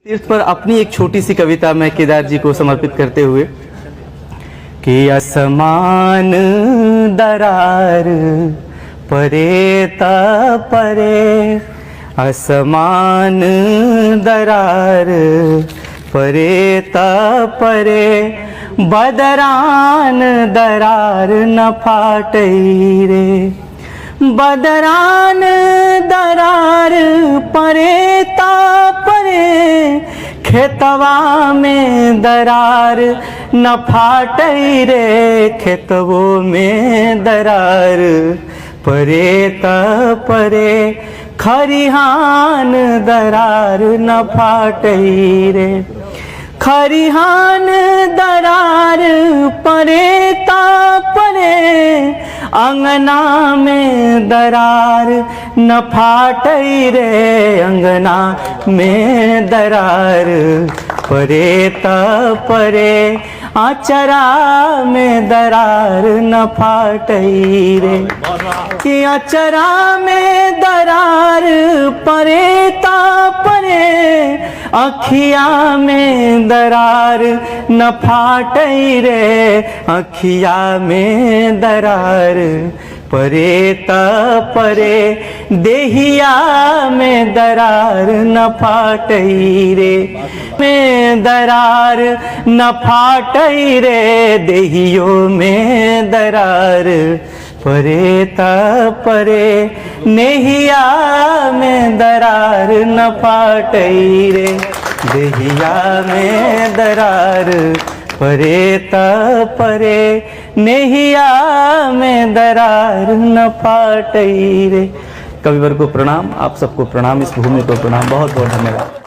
तीर्थ पर अपनी एक छोटी सी कविता मैं केदार जी को समर्पित करते हुए कि असमान दरार परे ता परे, असमान दरार परे ता परे, बदरान दरार न फाटई रे, बदरान दरार परे ता परे, खेतवा में दरार न फाटई रे, खेतवो में दरार परे ता परे, खरिहान दरार न फाटई रे, खरिहान दरार परे ता परे, अंगना में दरार न फाटई रे, अंगना में दरार परे ता परे, आचरा में दरार न फाटई रे, कि आचरा में दरार परे ता परे, अखिया में दरार न फाटई रे, अखिया में दरार परे ता परे, देहिया में दरार न फाटई रे, में दरार न फाटई रे, देहियो में दरार परे ता परे, नेहिया में दरार न फाटई रे, देहिया में दरार परे ता परे, नेहिया में दरार न फाटई रे। कविवर को प्रणाम, आप सबको प्रणाम, इस भूमि को प्रणाम, बहुत बहुत धन्यवाद।